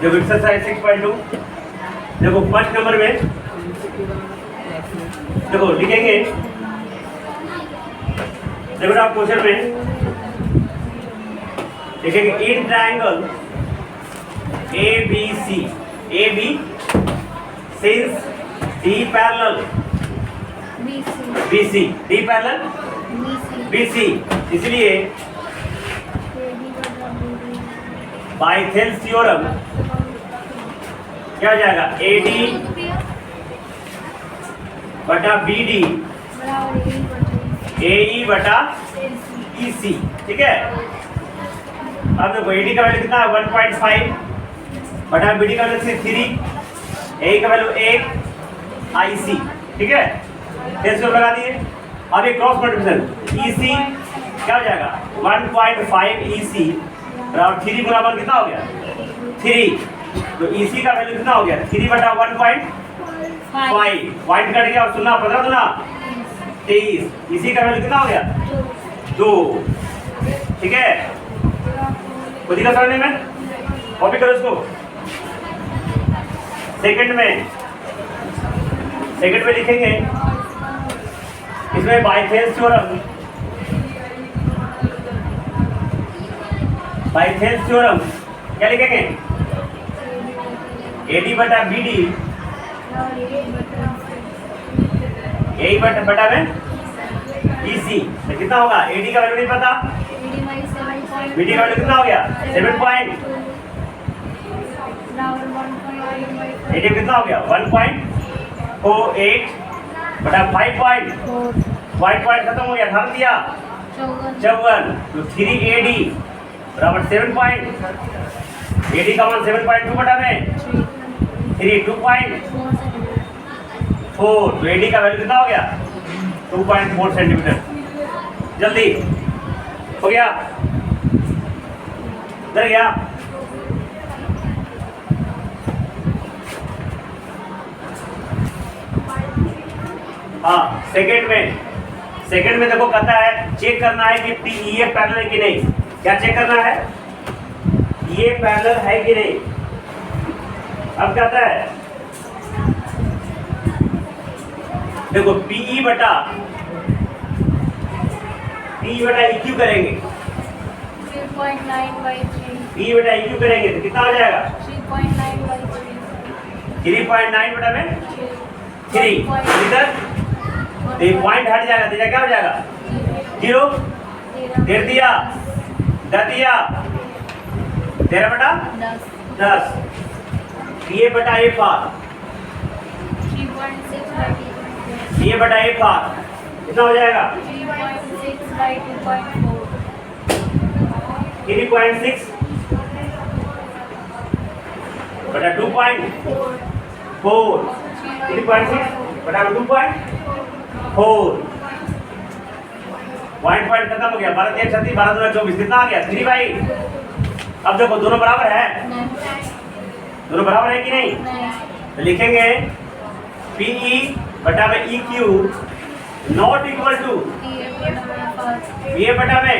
देखो एक्सरसाइज 6.2 देखो first number में देखो लिखेंगे, देखो आप क्वेश्चन में लिखेंगे in triangle ABC AB since D parallel BC D parallel BC, इसलिए बाइथेल्स थ्योरम क्या हो जाएगा AD बटा BD AE बटा EC, ठीक है। अब देखो AD का वैल्यू कितना है 1.5 बटा BD का वैल्यू 3, AE का वैल्यू 1 IC, ठीक है। टेस्ट को लगा दिए। अब एक क्रॉस मल्टीप्लिकेशन EC क्या हो जाएगा 1.5 EC बराबर 3 गुना 1 कितना हो गया 3, तो EC का वैल्यू कितना हो गया 3 बटा 1.5 पॉइंट कट गया और सुना 15 गुना 23, EC का वैल्यू कितना हो गया 2, ठीक है। खुद ही का समझने में कॉपी करो इसको। सेकंड में लिखेंगे इसमें बाइथेल्स थ्योरम क्या लिखेंगे AD बटा BD AE बटा में EC, तो कितना होगा AD का वैल्यू नहीं पता, BD का वैल्यू कितना हो गया 7 पॉइंट, AD कितना हो गया 1.48 बटा 5 पॉइंट खत्म हो गया, ढाल दिया 54, तो 3 AD बराबर 7 पॉइंट, AD का मान 7.2 बटा में 3 2.4, तो AD का वैल्यू कितना हो गया 2.4 सेंटीमीटर। जल्दी हो गया, इधर गया। हाँ सेकंड में देखो कहता है चेक करना है कि PEA पैरेलल है कि नहीं। क्या चेक करना है ये पैरेलल है कि नहीं। अब कहता है देखो PE बटा EQ करेंगे, PE बटा EQ करेंगे तो कितना हो जाएगा 3.9 बटा में 3 इधर, तो पॉइंट हट जाएगा तो क्या हो जाएगा 0 दे दिया 13 बटा 10, PA बटा FR कितना हो जाएगा 3.6 बटा 2.4, 3.6 बटा 2.4, पॉइंट खत्म हो गया 12 3 36 12 2 24 कितना आ गया 3/। अब देखो दोनों बराबर है, दोनों बराबर है कि नहीं, तो लिखेंगे PE बटा में EQ not equal to PA बटा में,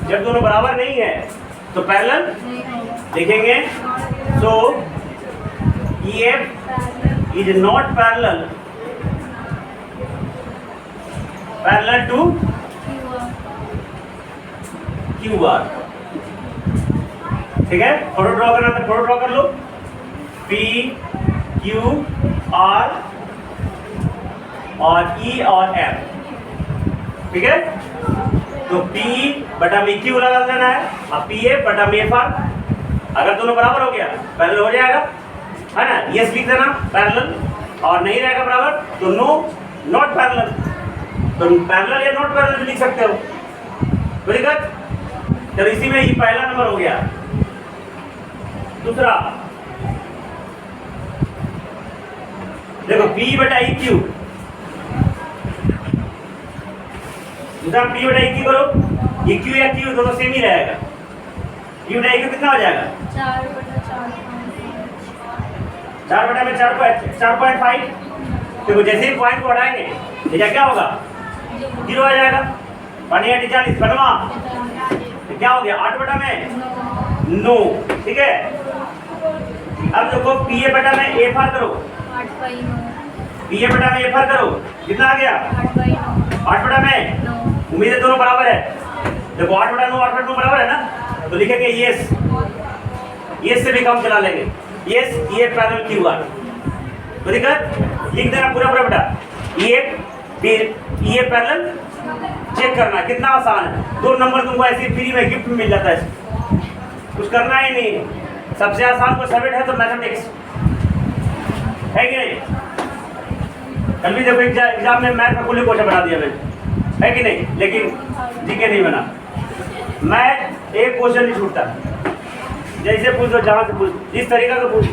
जब दोनों बराबर नहीं है तो पैरेलल लिखेंगे, so EF is not parallel to QR, ठीक है। फोटो ड्रॉ करना तो फोटो ड्रॉ कर लो, P Q R और E और F, ठीक है। तो P बटा में Q लगा देना है और PA बटा में FR, अगर दोनों बराबर हो गया पैरेलल हो जाएगा, है ना। यस लिख देना पैरेलल, और नहीं रहेगा बराबर तो नो नॉट पैरेलल, तो पैरेलल या नॉट पैरेलल भी लिख सकते हो, कोई दिक्कत। चलो इसी में ये पहला नंबर हो गया। दूसरा देखो P बटा EQ, दूसरा P बटा EQ करो, EQ या Q दोनों सेम ही रहेगा। P बटा EQ कितना हो जाएगा 4 बटा में 4.5, देखो जैसे ही पॉइंट को हटाएंगे ये क्या होगा 0 आ जाएगा, पानी 40 बनवा, तो क्या हो गया 8 बटा में 9, ठीक है। अब देखो पी ए बटा में ए फार करो, पी ए बटा में ए फार करो, कितना आ गया 8 बटा में, उम्मीद है दोनों बराबर है। देखो 8 बटा 9 बराबर है ना, तो लिखेंगे यस, यस से भी काम चला लेंगे, यस ये पैरेलल क्यू आर, तो दिक्कत लिख देना पूरा पूरा बेटा, ये पैरेलल चेक करना कितना आसान है, 2 नंबर तुमको ऐसे फ्री में गिफ्ट में मिल जाता है, कुछ करना ही नहीं, सबसे आसान कोई सब्जेक्ट है तो मैथमेटिक्स है कि नहीं। कल भी देखो एग्जाम में मैथ का कुल क्वेश्चन बना दिया मैंने, है कि नहीं, लेकिन जीके नहीं बना, मैथ एक क्वेश्चन नहीं छूटता, जैसे पूछ दो जहाँ से पूछ, इस तरीका से पूछ,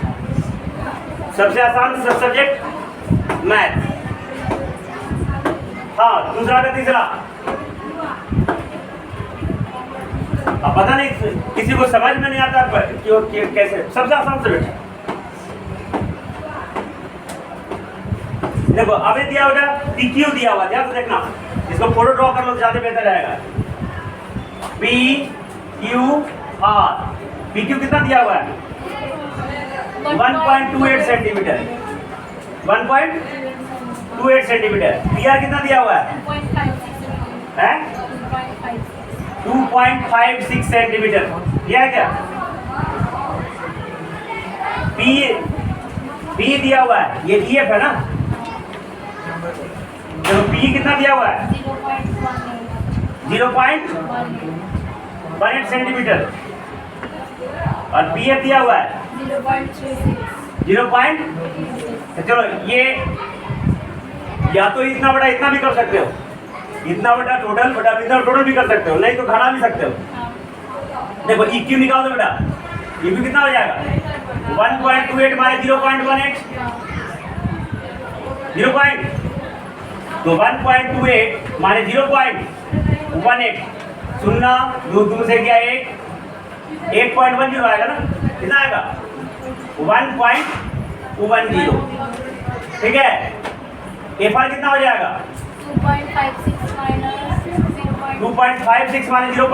सबसे आसान सब्जेक्ट मैथ। हाँ दूसरा का तीसरा, अब पता नहीं किसी को समझ में नहीं आता क्यों कैसे, सबसे आसान सब्जेक्ट देखो अभी दिया होगा PQ दिया हुआ, ध्यान से देखना, इसको फोटो ड्रॉ कर लो ज्यादा बेहतर रहेगा। PQR, PQ कितना दिया हुआ है 1.28 सेंटीमीटर, 1.28 सेंटीमीटर। PR कितना दिया हुआ है 2.56 सेंटीमीटर, दिया है क्या। P दिया हुआ है, ये EF है ना, तो P कितना दिया हुआ है 0.18 सेंटीमीटर, और PF दिया हुआ है 0. चलो ये या तो इतना बड़ा इतना भी कर सकते हो, इतना बड़ा टोटल बटा इतना टोटल भी कर सकते हो, नहीं तो घटा भी सकते हो। देखो EQ निकाल दो बेटा, EQ कितना हो जाएगा 1.28 माने 0.18, 0. तो 1.28 माने 0.18, सुनना दो से क्या 8.10 आएगा ना, कितना आएगा 1.10, ठीक है। FR कितना हो जाएगा 2.56 माने 0.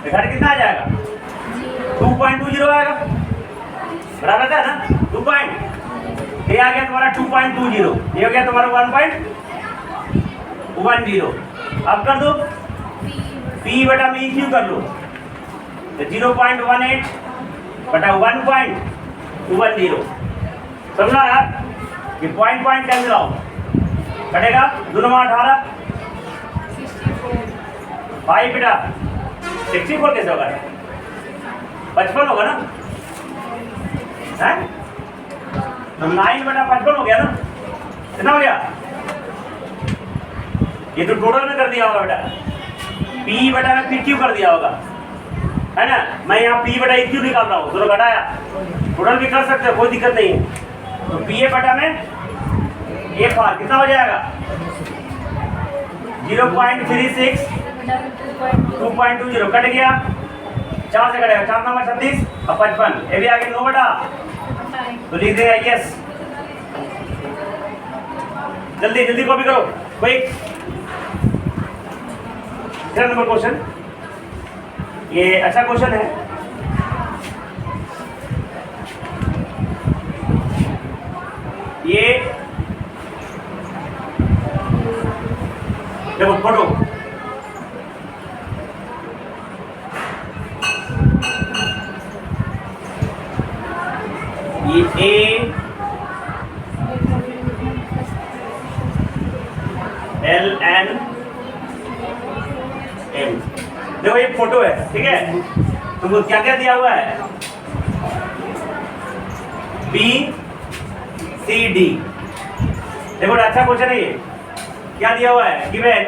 FR कितना आ जाएगा 2.20 आएगा, बराबर है ना 2 ये आ गया तुम्हारा 2.20, ये हो गया तुम्हारा 1.10। अब कर दो P बटा में EQ कर लो, तो 0.18 बटा 1.10, समझना यार, ये पॉइंट कैंसिल आओ, कटेगा 2 9 18, 5 बेटा 64 कैसे होगा 55 होगा ना, है तो 9 बटा 55 हो गया ना, कितना हो गया, ये तो टोटल में कर दिया होगा बेटा, P बटा में PQ कर दिया होगा, है ना। मैं यहाँ P बटा EQ निकाल रहा हूँ, दोनों घटाया, टोटल भी कर सकते हो, कोई दिक्कत नहीं है। तो PA बटा में FR कितना हो जाएगा 0.36, 2.20 कट गया, 4 से कटेगा, 4 नंबर 36 और 55, ये भी आगे 9 बटा, तो लिख देगा यस। जल्दी जल्दी कॉपी करो, क्विक। 3 नंबर क्वेश्चन, ये अच्छा क्वेश्चन है, ये देखो फोटो, ये ALNM, देखो ये फोटो है, ठीक है, तुमको क्या क्या दिया हुआ है BCD, देखो अच्छा क्वेश्चन है ये, क्या दिया हुआ है गिवन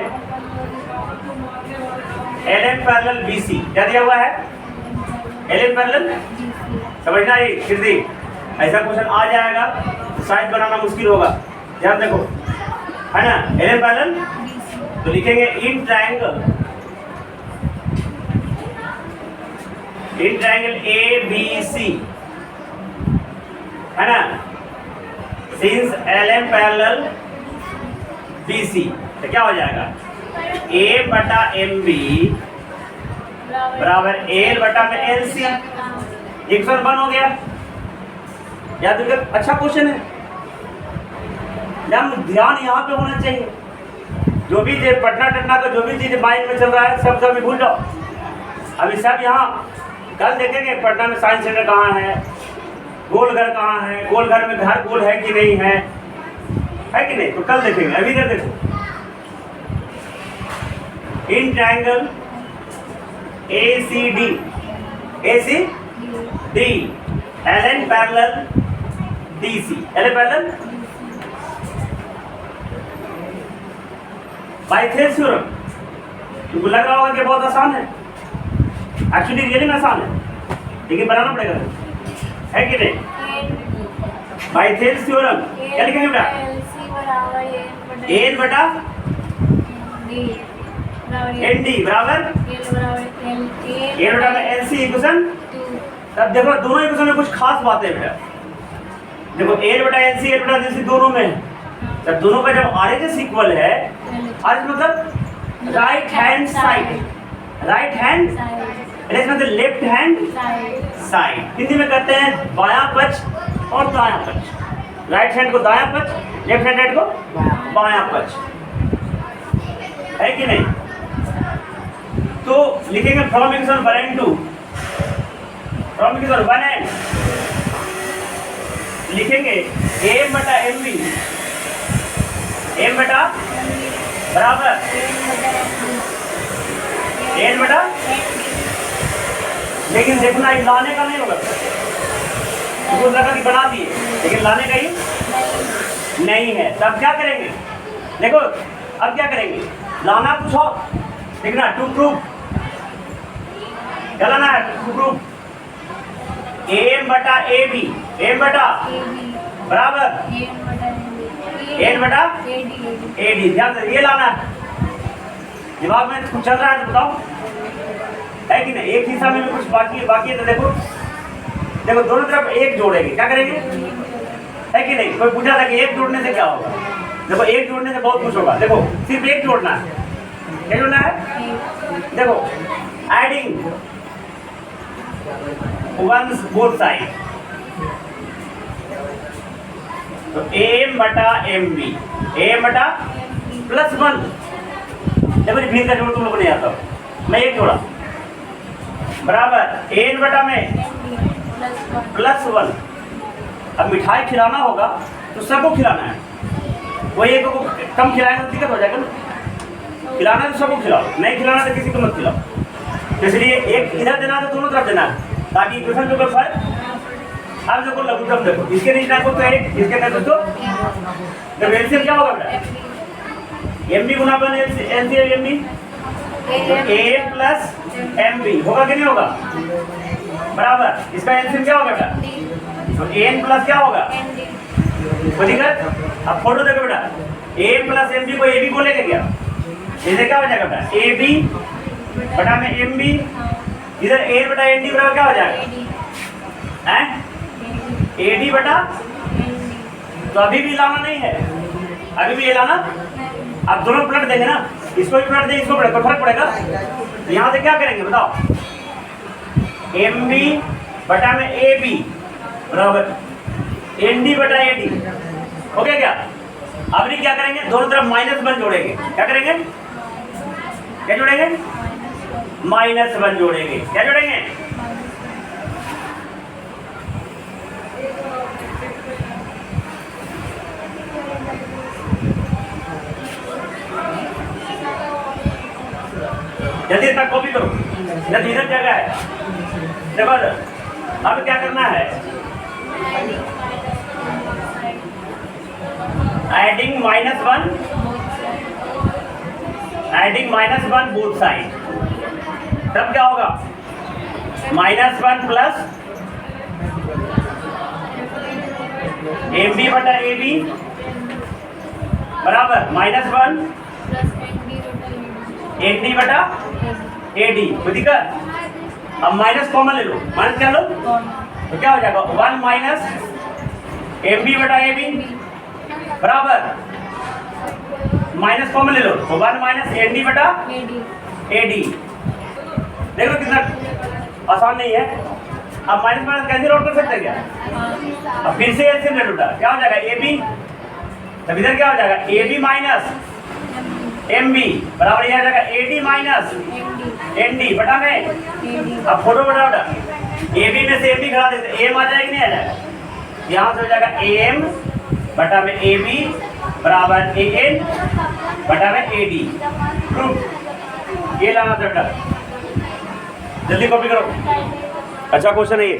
LN पैरेलल BC, क्या दिया हुआ है LN पैरेलल, समझना ये फिर ऐसा क्वेश्चन आ जाएगा तो शायद बनाना मुश्किल होगा, ध्यान देखो, है ना। LN पैरेलल तो लिखेंगे इन ट्रायंगल ABC, है ना, सिंस LN पैरेलल BC, तो क्या हो जाएगा ए बटा एम बी बराबर एल बटा में एल सी। इक्वेशन 1 हो गया। याद रखिए, अच्छा क्वेश्चन है। ध्यान यहाँ पे होना चाहिए। जो भी पटना टटना का जो भी चीज माइंड में चल रहा है सब सब भूल जाओ। अभी सब यहाँ कल देखेंगे पटना में साइंस सेंटर कहाँ है, गोलघर कहाँ है, गोलघर में घर गोल है कि नहीं है कि नहीं, तो कल देखेंगे। अभी इधर देखो, in triangle ACD LN parallel DC LN parallel by Thales theorem. तुमको लग रहा होगा कि बहुत आसान है, एक्चुअली रियली में आसान है, लेकिन बनाना पड़ेगा, है कि नहीं। बाइथेल्स थ्योरम क्या लिखेंगे बेटा? एल बटा एन डी बराबर एल बटा में एल सी इक्वेशन। तब देखो दोनों इक्वेशन में कुछ खास बातें हैं बेटा। देखो एल बटा एल सी एल बटा एल सी दोनों में है। जब दोनों का जब आरएचएस इक्वल है, आरएचएस मतलब right hand side, right hand मतलब लेफ्ट हैंड साइड। हिंदी में कहते हैं बायां पक्ष और दायां पक्ष। राइट हैंड को दायां पक्ष, लेफ्ट हैंड को बायां पक्ष, है कि नहीं। तो लिखेंगे from equation 1 and 2, from equation 1 and लिखेंगे एम बटा एम बी, एम बटा बराबर एन बटा, लेकिन देखना लाने का नहीं होगा। तो लगा कि बना दिए, लेकिन लाने का ही नहीं है। तब क्या करेंगे? देखो अब क्या करेंगे, लाना कुछ हो, देखना टू प्रूफ क्या लाना है, टू प्रूफ एम बटा ए बी, एम बटा बराबर एन बटा ए डी। ध्यान से ये लाना है, दिमाग में कुछ चल रहा है तो बताओ, है कि नहीं। एक हिस्सा में भी कुछ बाकी है तो देखो दोनों तरफ एक जोड़ेंगे, क्या करेंगे, है कि नहीं। कोई पूछा था कि एक जोड़ने से क्या होगा, देखो एक जोड़ने से बहुत कुछ होगा। देखो सिर्फ एक जोड़ना है, क्या जोड़ना है, देखो एडिंग वंस बोथ साइड, तो एम बटा एम बी, एम बटा +1। देखो भीड़ का जोड़ तुम लोग नहीं आता, मैं एक जोड़ा बराबर एन बटा में +1। अब मिठाई खिलाना होगा तो सबको खिलाना है, कोई एक को कम खिलाएगा तो दिक्कत हो जाएगा ना। खिलाना तो सबको खिलाओ, नहीं खिलाना तो किसी को मत खिलाओ। इसलिए एक इधर देना है तो दोनों तरफ देना है, ताकि इक्वेशन जो कर। अब देखो लघुत्तम देखो, इसके नीचे देखो तो एक, इसके नीचे तो एलसीएम क्या होगा बेटा, एम बी गुना बन एलसीएम एम बी, ए प्लस एम बी होगा कि नहीं होगा बराबर। इसका एलसीएम क्या होगा बेटा, तो एन प्लस क्या होगा, अब फोटो देखो बेटा, ए प्लस एम बी को ए बी बोलेंगे क्या, इधर क्या हो जाएगा बेटा, ए बी बटा में एम बी, इधर ए बटा एन डी बराबर क्या हो जाएगा, ए डी बटा। तो अभी भी लाना नहीं है, अभी भी ये लाना। अब दोनों पलट देंगे ना, इसको भी पलट देंगे, इसको पलट, कोई फर्क पड़ेगा। तो यहाँ से क्या करेंगे बताओ, एम बी बटा में ए बी बराबर एन डी बटा ए डी, हो गया क्या। अब नहीं क्या करेंगे, दोनों तरफ -1 जोड़ेंगे, क्या करेंगे, क्या जोड़ेंगे, -1 जोड़ेंगे, क्या जोड़ेंगे, जल्दी तक कॉपी करो, इधर जगह है। देखो अब क्या करना है, एडिंग -1, एडिंग -1 बोथ साइड। तब क्या होगा, -1 प्लस एम बी बटा ए बी बराबर -1 एन डी बटा ए डी। कोई दिक्कत, अब माइनस कॉमन ले लो, माइनस क्या लो तो क्या हो जाएगा, 1 माइनस एम बी बटा ए बी बराबर माइनस कॉमन ले लो तो 1 माइनस एन डी बटा ए डी। देखो कितना आसान नहीं है। अब माइनस माइनस कैंसिल आउट कर सकते हैं क्या? अब फिर से एलसीएम ले लूटा, क्या हो जाएगा ए बी, तब इधर क्या हो जाएगा A B minus M B बराबर ये आ जाएगा A D minus N D बटा में। अब फोटो बटा बटा ए बी में से एम बी घटा देते, एम आ जाएगा कि नहीं आ जाएगा? यहाँ से हो जाएगा ए एम बटा में ए बी बराबर ए एन बटा में ए डी। प्रूफ, ये लाना था। जल्दी कॉपी करो। अच्छा क्वेश्चन है ये।